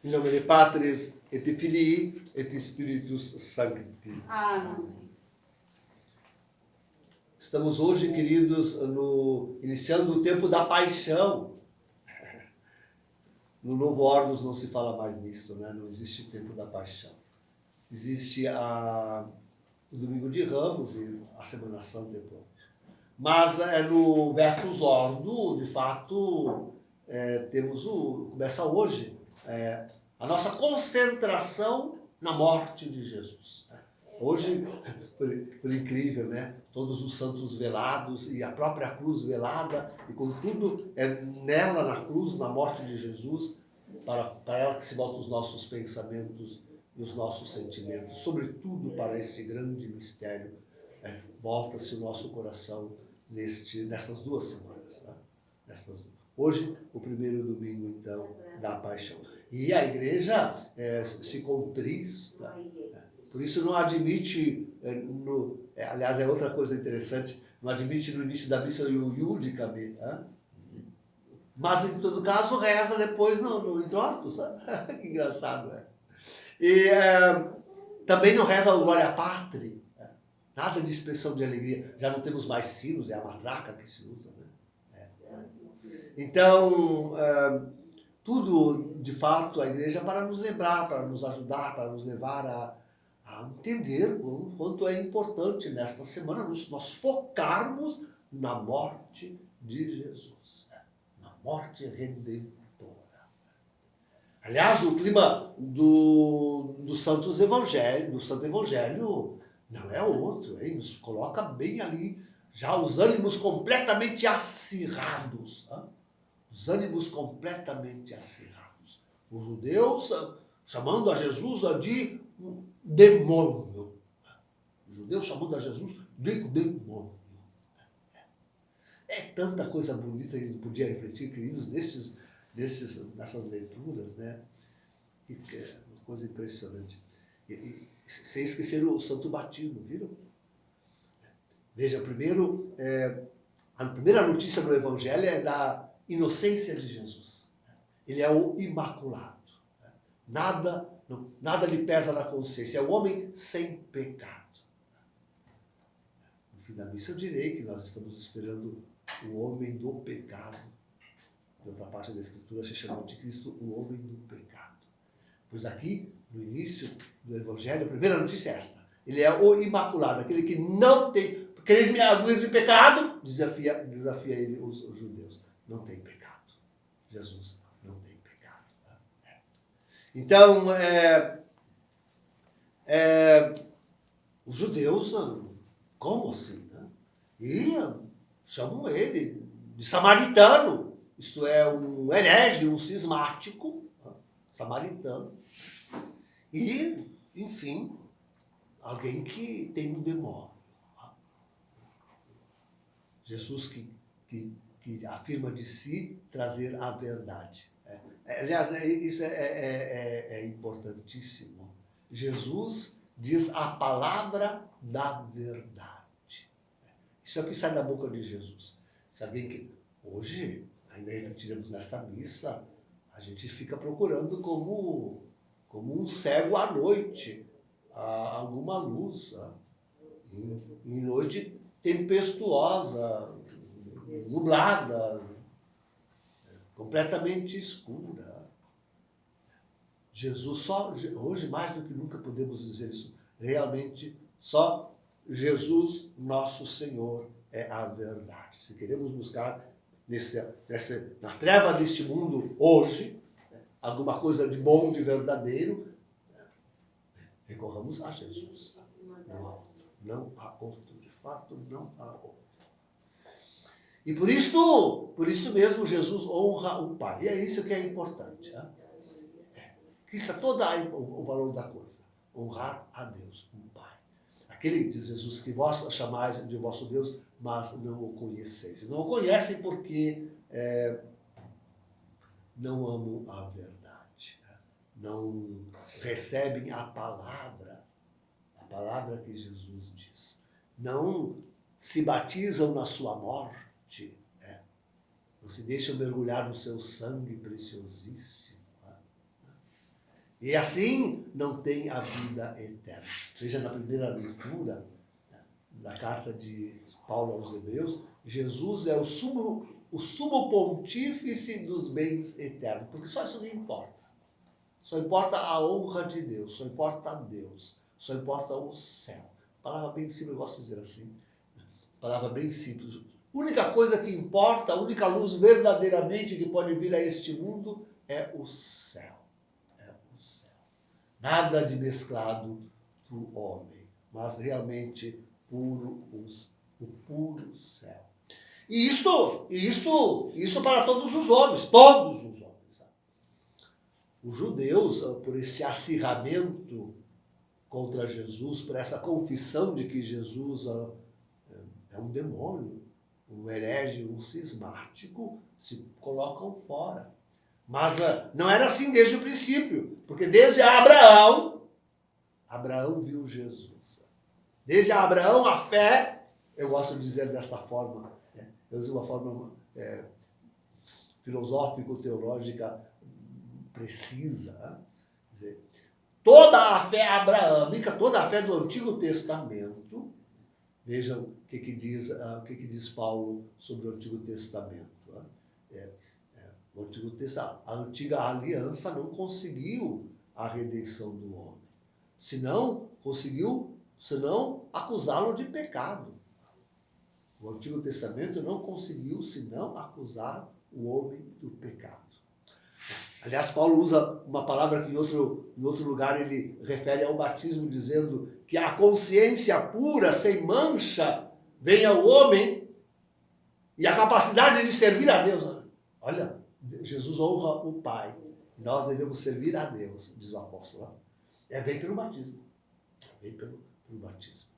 In nomine Patris et Filii et Spiritus Sancti. Amém. Estamos hoje, queridos, iniciando o tempo da paixão. No Novo Ordos não se fala mais nisso, né? Não existe o tempo da paixão. Existe o Domingo de Ramos e a Semana Santa e pronto. Mas no Vertus Ordo, de fato, começa hoje a nossa concentração na morte de Jesus. Hoje, por incrível, né? Todos os santos velados e a própria cruz velada, e contudo é nela, na cruz, na morte de Jesus, para ela que se voltam os nossos pensamentos e os nossos sentimentos, sobretudo para este grande mistério, volta-se o nosso coração nessas 2 semanas. Né? Hoje, o primeiro domingo, então, da paixão. E a igreja se contrista. Por isso não admite, aliás, é outra coisa interessante, não admite no início da missa o Iudicame, mas em todo caso reza depois no introito, sabe? Que engraçado, E também não reza o Glória Patri, nada de expressão de alegria, já não temos mais sinos, é a matraca que se usa, né? Então, tudo, de fato, a igreja para nos lembrar, para nos ajudar, para nos levar a entender o quanto é importante nesta semana nós focarmos na morte de Jesus, na morte redentora. Aliás, o clima do Santo Evangelho não é outro, hein? Nos coloca bem ali, já os ânimos completamente acirrados. Os ânimos completamente acirrados. Os judeus chamando a Jesus de demônio. Os judeus chamando a Jesus de demônio. É tanta coisa bonita que a gente podia refletir, queridos, nessas leituras, né? É uma coisa impressionante. Sem esquecer o Santo Batismo, viram? Veja, primeiro, a primeira notícia no Evangelho é da inocência de Jesus. Ele é o Imaculado. Nada lhe pesa na consciência. É o homem sem pecado. No fim da missa eu direi que nós estamos esperando o homem do pecado. De outra parte da Escritura se chama de Cristo o homem do pecado. Pois aqui, no início do Evangelho, a primeira notícia é esta. Ele é o Imaculado, aquele que não tem... Quereis me arguir de pecado? Desafia ele os judeus. Não tem pecado. Jesus não tem pecado. Então, os judeus, como assim? Né? E chamam ele de samaritano, isto é, um herege, um cismático, samaritano. E, enfim, alguém que tem um demônio. Jesus que afirma de si trazer a verdade. Aliás, isso é importantíssimo. Jesus diz a palavra da verdade. Isso é o que sai da boca de Jesus. Se alguém que hoje, ainda refletiremos nesta missa, a gente fica procurando como um cego à noite, alguma luz, em noite tempestuosa, nublada, completamente escura. Jesus hoje mais do que nunca podemos dizer isso, realmente só Jesus, nosso Senhor, é a verdade. Se queremos buscar na treva deste mundo hoje, alguma coisa de bom, de verdadeiro, recorramos a Jesus. Não há outro. Não há outro. De fato, não há outro. E por isso mesmo Jesus honra o Pai. E é isso que é importante. Né? Aqui está todo o valor da coisa. Honrar a Deus, o Pai. Aquele, diz Jesus, que vós chamais de vosso Deus, mas não o conheceis. Não o conhecem porque não amam a verdade. Né? Não recebem a palavra que Jesus diz. Não se batizam na sua morte. Não se deixam mergulhar no seu sangue preciosíssimo. E assim não tem a vida eterna. Veja na primeira leitura da carta de Paulo aos Hebreus, Jesus é o sumo pontífice dos bens eternos, porque só isso não importa. Só importa a honra de Deus, só importa Deus, só importa o céu. Palavra bem simples, eu gosto de dizer assim. Palavra bem simples. A única coisa que importa, a única luz verdadeiramente que pode vir a este mundo é o céu. É o céu. Nada de mesclado para o homem, mas realmente o puro céu. E isto para todos os homens, todos os homens. Os judeus, por este acirramento contra Jesus, por essa confissão de que Jesus é um demônio, um herege, um cismático, se colocam fora. Mas não era assim desde o princípio, porque desde Abraão viu Jesus. Desde Abraão, a fé, eu gosto de dizer desta forma, eu uso uma forma filosófico-teológica precisa. Quer dizer, toda a fé abraâmica, toda a fé do Antigo Testamento, vejam o que diz Paulo sobre o Antigo Testamento. O Antigo Testamento, a antiga aliança não conseguiu a redenção do homem. Senão acusá-lo de pecado. O Antigo Testamento não conseguiu senão acusar o homem do pecado. Aliás, Paulo usa uma palavra que em outro lugar ele refere ao batismo, dizendo que a consciência pura, sem mancha, vem ao homem e a capacidade de servir a Deus. Olha, Jesus honra o Pai. Nós devemos servir a Deus, diz o apóstolo. Vem pelo batismo. Vem pelo batismo.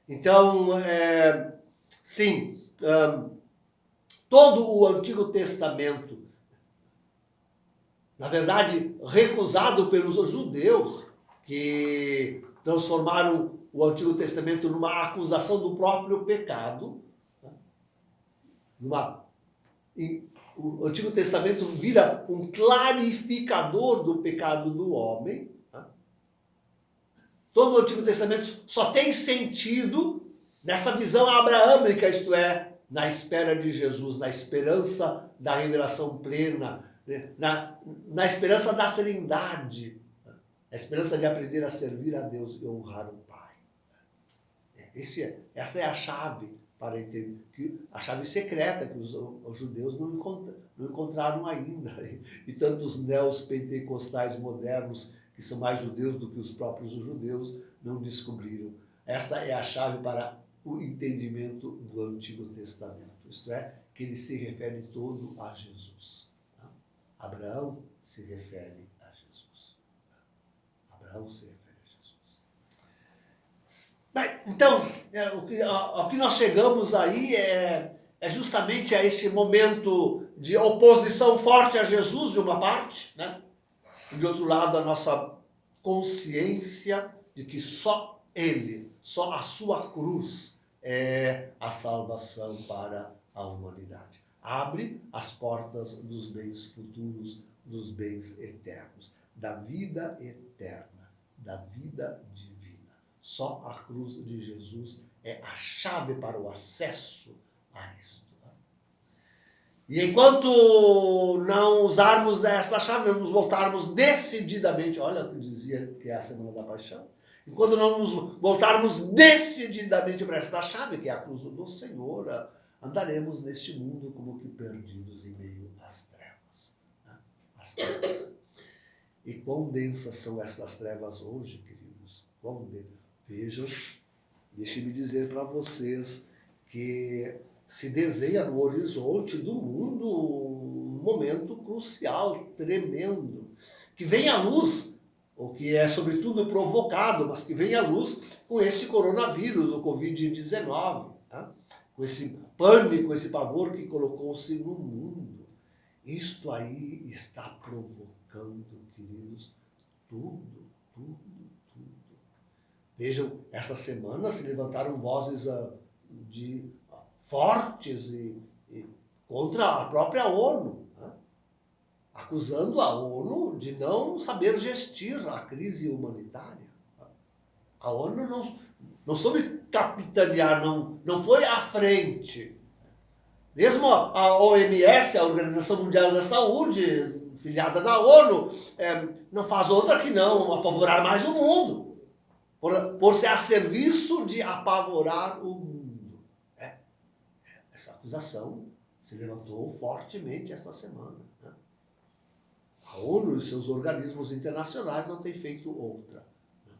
Então, sim, todo o Antigo Testamento, na verdade, recusado pelos judeus, que transformaram o Antigo Testamento numa acusação do próprio pecado. O Antigo Testamento vira um clarificador do pecado do homem. Todo o Antigo Testamento só tem sentido nessa visão abraâmica, isto é, na espera de Jesus, na esperança da revelação plena, na esperança da Trindade, a esperança de aprender a servir a Deus e honrar o Pai. Esta é a chave para entender, a chave secreta que os judeus não encontraram ainda. E tantos neopentecostais modernos, que são mais judeus do que os próprios judeus, não descobriram. Esta é a chave para o entendimento do Antigo Testamento. Isto é, que ele se refere todo a Jesus. Abraão se refere a Jesus. Abraão se refere a Jesus. Bem, então, ao que nós chegamos aí é justamente a este momento de oposição forte a Jesus, de uma parte, né? E de outro lado, a nossa consciência de que só Ele, só a sua cruz é a salvação para a humanidade. Abre as portas dos bens futuros, dos bens eternos, da vida eterna, da vida divina. Só a cruz de Jesus é a chave para o acesso a isto. E enquanto não usarmos esta chave, não nos voltarmos decididamente, olha o que dizia que é a Semana da Paixão, enquanto não nos voltarmos decididamente para esta chave, que é a cruz do Senhor, andaremos neste mundo como que perdidos em meio às trevas. Né? As trevas. E quão densas são estas trevas hoje, queridos. Quão densas. Vejam, deixe-me dizer para vocês que se desenha no horizonte do mundo um momento crucial, tremendo, que vem à luz, ou que é sobretudo provocado, mas que vem à luz com esse coronavírus, o Covid-19, né? Com esse pânico, esse pavor que colocou-se no mundo. Isto aí está provocando, queridos, tudo. Vejam, essa semana se levantaram vozes fortes e contra a própria ONU. Né? acusando a ONU de não saber gestir a crise humanitária. A ONU não soube capitanear, não foi à frente. Mesmo a OMS, a Organização Mundial da Saúde, filiada da ONU, não faz outra que não apavorar mais o mundo, por ser a serviço de apavorar o mundo. Essa acusação se levantou fortemente esta semana. Né? A ONU e seus organismos internacionais não têm feito outra. Né?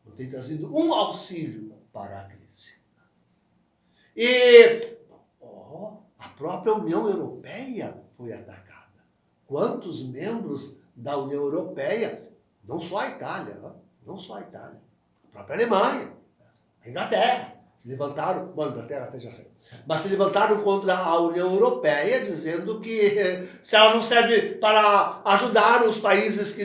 Não têm trazido um auxílio para a crise. E a própria União Europeia foi atacada. Quantos membros da União Europeia, não só a Itália, a própria Alemanha, a Inglaterra, se levantaram, bom, a Inglaterra até já saiu, mas se levantaram contra a União Europeia, dizendo que se ela não serve para ajudar os países que...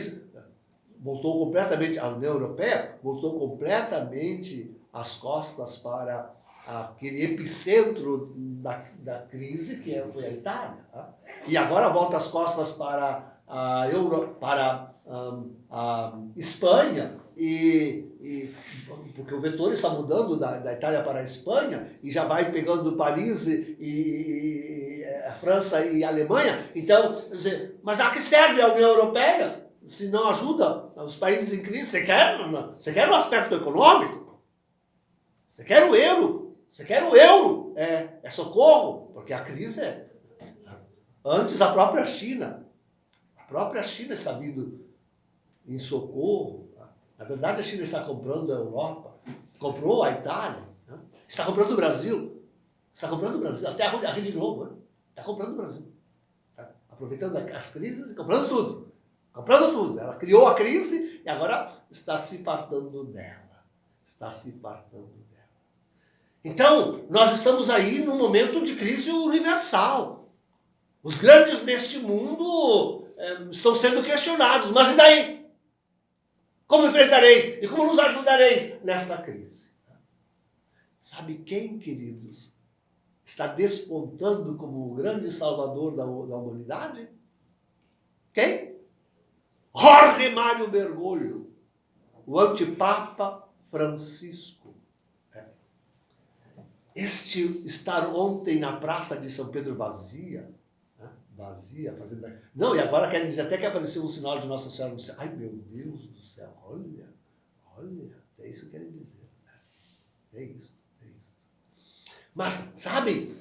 a União Europeia voltou completamente as costas para aquele epicentro da crise, que foi a Itália. Tá? E agora volta as costas para a Espanha, porque o vetor está mudando da Itália para a Espanha, e já vai pegando Paris e a França e a Alemanha. Então, mas a que serve a União Europeia se não ajuda os países em crise? Você quer o aspecto econômico? Você quer o euro? Você quer o euro? É socorro, porque a crise é... Antes, a própria China está vindo em socorro. Na verdade, a China está comprando a Europa, comprou a Itália, né? Está comprando o Brasil, até a Rede Globo, né? Está comprando o Brasil. Tá? Aproveitando as crises e comprando tudo. Ela criou a crise e agora está se fartando dela. Então, nós estamos aí num momento de crise universal. Os grandes deste mundo estão sendo questionados. Mas e daí? Como enfrentareis e como nos ajudareis nesta crise? Sabe quem, queridos, está despontando como o grande salvador da humanidade? Quem? Jorge Mário Bergoglio, o antipapa Francisco. Este estar ontem na praça de São Pedro vazia, fazendo... Não, e agora querem dizer até que apareceu um sinal de Nossa Senhora no céu. Ai, meu Deus do céu, olha, é isso que querem dizer. É isso. Mas, sabe,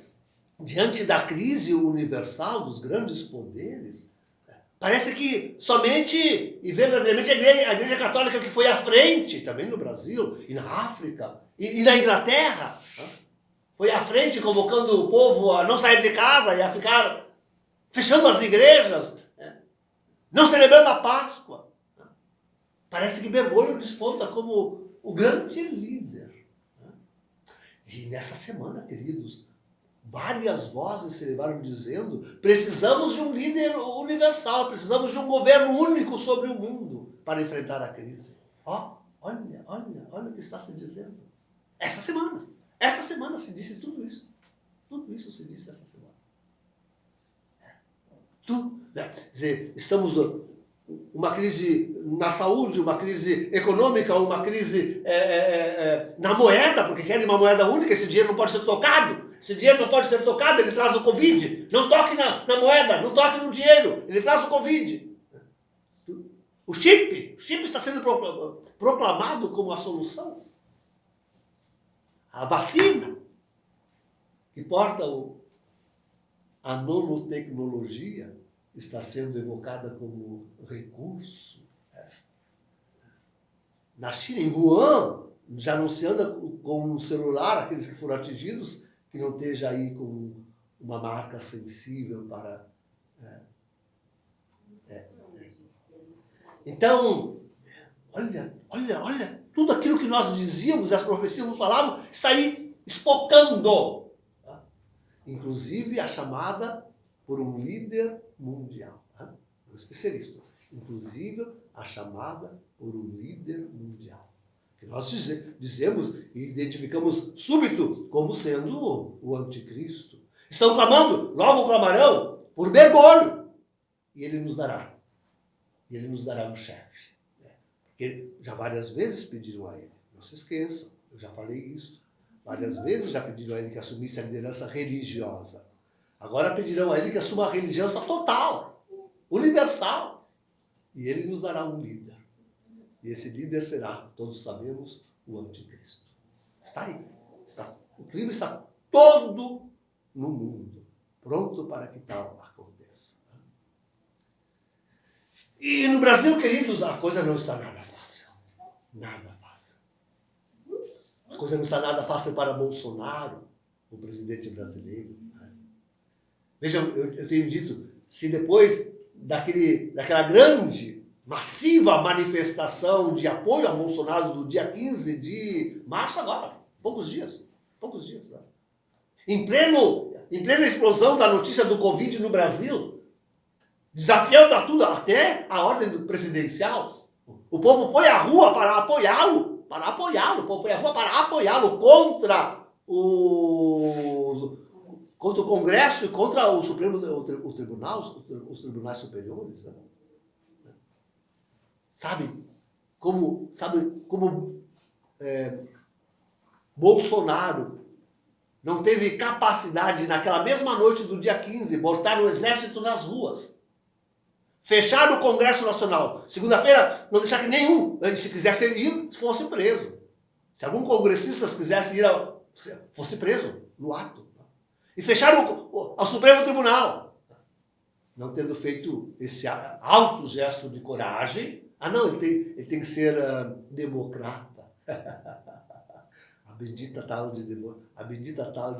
diante da crise universal dos grandes poderes, parece que somente e verdadeiramente a Igreja Católica que foi à frente, também no Brasil, e na África, e na Inglaterra, foi à frente convocando o povo a não sair de casa e a ficar fechando as igrejas, não celebrando a Páscoa. Parece que Bergoglio desponta como o grande líder. E nessa semana, queridos, várias vozes se levaram dizendo: precisamos de um líder universal, precisamos de um governo único sobre o mundo para enfrentar a crise. Olha o que está se dizendo. Esta semana se disse tudo isso. Tudo isso se disse essa semana. Quer dizer, estamos uma crise na saúde, uma crise econômica, uma crise na moeda, porque querem uma moeda única, esse dinheiro não pode ser tocado. Ele traz o Covid. Não toque na moeda, não toque no dinheiro, ele traz o Covid. O chip está sendo proclamado como a solução. A vacina, que porta a nanotecnologia, está sendo evocada como recurso. Na China, em Wuhan, já não se anda com um celular, aqueles que foram atingidos, que não esteja aí com uma marca sensível para... Então, olha, tudo aquilo que nós dizíamos, as profecias nos falavam, está aí espocando. Inclusive a chamada por um líder mundial. Não esquecer isso. Inclusive a chamada por um líder mundial. Que nós dizemos e identificamos súbito como sendo o anticristo. Estão clamando, logo clamarão, por Bergoglio. e ele nos dará. E ele nos dará um chefe. Né? Porque já várias vezes pediram a ele. Não se esqueçam, eu já falei isso. Várias vezes já pediram a ele que assumisse a liderança religiosa. Agora pedirão a ele que assuma a liderança total, universal. E ele nos dará um líder. E esse líder será, todos sabemos, o anticristo. Está aí. O clima está todo no mundo, pronto para que tal aconteça. E no Brasil, queridos, a coisa não está nada fácil. Nada fácil. A coisa não está nada fácil para Bolsonaro, o presidente brasileiro. Vejam, eu tenho dito, se depois daquela grande, massiva manifestação de apoio a Bolsonaro do dia 15 de março agora, poucos dias. Né? Em plena explosão da notícia do Covid no Brasil, desafiando a tudo, até a ordem presidencial, o povo foi à rua para apoiá-lo, o povo foi à rua para apoiá-lo contra o Congresso e contra o Supremo, o Tribunal, os tribunais superiores. Né? Sabe como Bolsonaro não teve capacidade, naquela mesma noite do dia 15, botar o exército nas ruas. Fechar o Congresso Nacional. Segunda-feira, não deixar que nenhum, se quisesse ir, fosse preso. Se algum congressista quisesse ir, fosse preso no ato. E fechar o Supremo Tribunal. Não tendo feito esse alto gesto de coragem. Não, ele tem que ser democrata. A bendita tal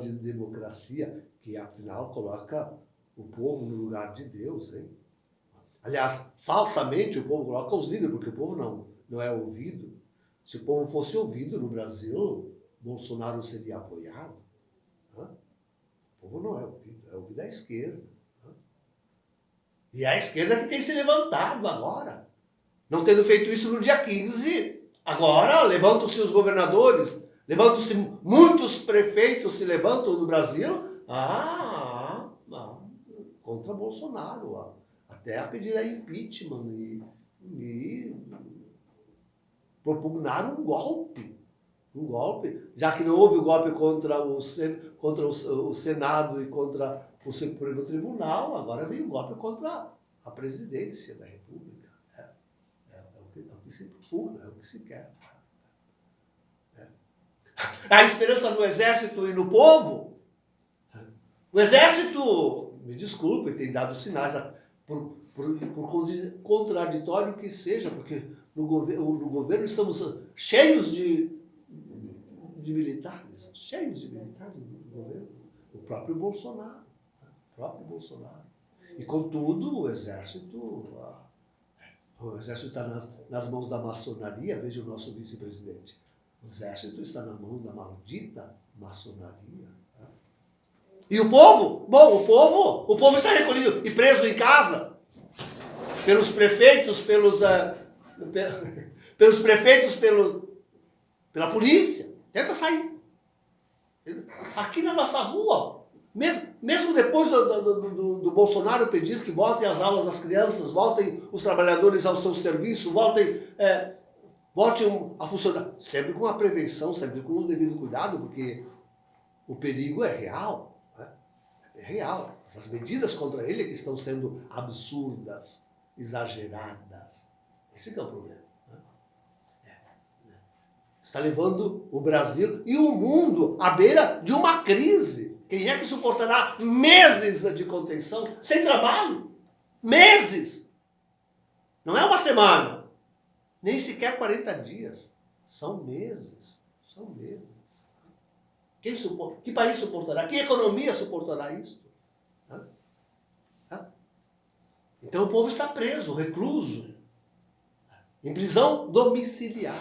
de democracia, que afinal coloca o povo no lugar de Deus, hein? Aliás, falsamente o povo coloca os líderes, porque o povo não é ouvido. Se o povo fosse ouvido no Brasil, Bolsonaro seria apoiado. O povo não é ouvido a esquerda. E é a esquerda que tem se levantado agora. Não tendo feito isso no dia 15, agora levantam-se os governadores, levantam-se muitos prefeitos, se levantam no Brasil, contra Bolsonaro, até a pedir a impeachment e propugnar um golpe, já que não houve o golpe contra o Senado e contra o Supremo Tribunal, agora vem o golpe contra a presidência da República. É o que se procura, é o que se quer. A esperança no exército e no povo. O exército, me desculpe, tem dado sinais, por contraditório que seja, porque no governo estamos cheios de militares, no governo. O próprio Bolsonaro. E, contudo, o exército está nas mãos da maçonaria. Veja o nosso vice-presidente. O exército está na mão da maldita maçonaria. E o povo? Bom, o povo está recolhido e preso em casa pelos prefeitos, pela polícia. Tenta sair. Aqui na nossa rua, mesmo depois do Bolsonaro pedir que voltem às aulas as crianças, voltem os trabalhadores ao seu serviço, voltem a funcionar, sempre com a prevenção, sempre com o devido cuidado, porque o perigo é real. É real. Essas medidas contra ele é que estão sendo absurdas, exageradas. Esse que é o problema. Está levando o Brasil e o mundo à beira de uma crise. Quem é que suportará meses de contenção sem trabalho? Meses! Não é uma semana, nem sequer 40 dias. São meses. Que país suportará? Que economia suportará isso? Então o povo está preso, recluso, em prisão domiciliar.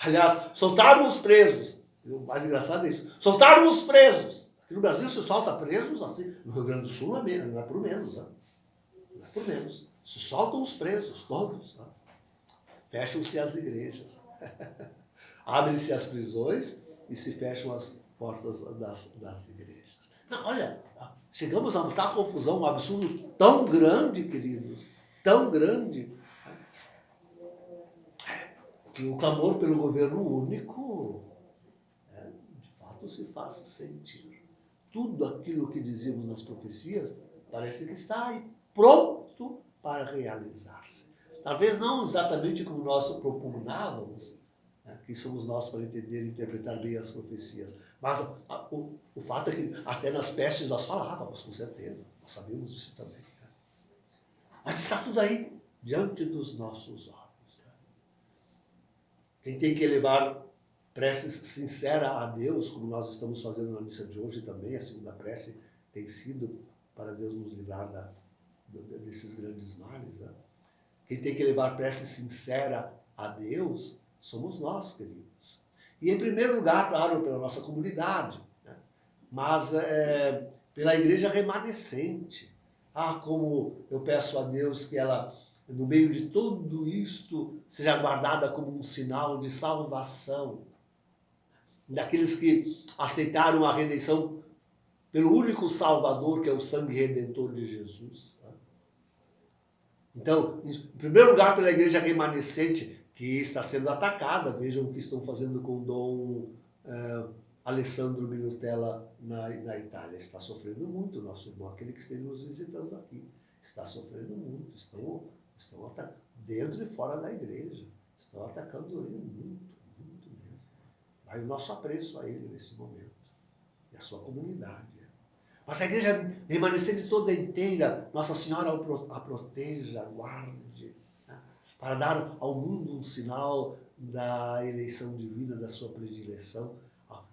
Aliás, soltaram os presos. O mais engraçado é isso. Soltaram os presos. Aqui no Brasil se solta presos assim. No Rio Grande do Sul não é por menos. Não é por menos. Se soltam os presos, todos. Fecham-se as igrejas. Abrem-se as prisões e se fecham as portas das igrejas. Não, olha, chegamos a uma confusão, um absurdo tão grande, queridos, tão grande, que o clamor pelo governo único, de fato, se faz sentir. Tudo aquilo que dizíamos nas profecias parece que está aí pronto para realizar-se. Talvez não exatamente como nós propugnávamos, que somos nós para entender e interpretar bem as profecias. Mas o fato é que até nas pestes nós falávamos, com certeza. Nós sabemos disso também. Mas está tudo aí, diante dos nossos olhos. Quem tem que elevar preces sincera a Deus, como nós estamos fazendo na missa de hoje também, a segunda prece tem sido para Deus nos livrar desses grandes males. Quem tem que elevar prece sincera a Deus somos nós, queridos. E em primeiro lugar, claro, pela nossa comunidade, mas pela igreja remanescente. Como eu peço a Deus que ela, no meio de tudo isto, seja guardada como um sinal de salvação, daqueles que aceitaram a redenção pelo único Salvador, que é o sangue redentor de Jesus. Então, em primeiro lugar, pela igreja remanescente, que está sendo atacada. Vejam o que estão fazendo com o Dom Alessandro Minutella na Itália. Está sofrendo muito, nosso irmão, aquele que esteve nos visitando aqui. Está sofrendo muito. Estão atacando, dentro e fora da igreja. Estão atacando ele muito, muito mesmo. Vai o nosso apreço a ele nesse momento. E a sua comunidade. Mas a igreja remanescente toda inteira, Nossa Senhora a proteja, a guarde, para dar ao mundo um sinal da eleição divina, da sua predileção,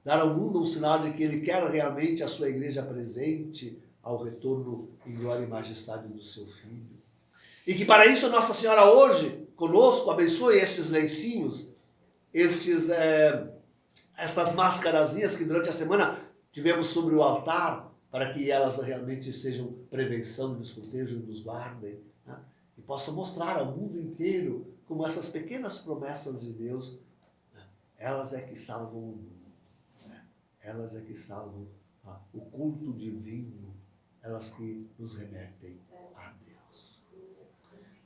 dar ao mundo um sinal de que Ele quer realmente a sua igreja presente ao retorno em glória e majestade do seu Filho. E que para isso Nossa Senhora hoje, conosco, abençoe estes lencinhos, estas mascarazinhas que durante a semana tivemos sobre o altar, para que elas realmente sejam prevenção, nos protejam e nos guardem, e possam mostrar ao mundo inteiro como essas pequenas promessas de Deus, elas é que salvam o mundo, elas é que salvam o culto divino, elas que nos remetem a Deus.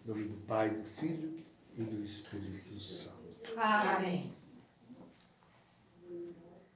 Em nome do Pai, do Filho e do Espírito Santo. Amém.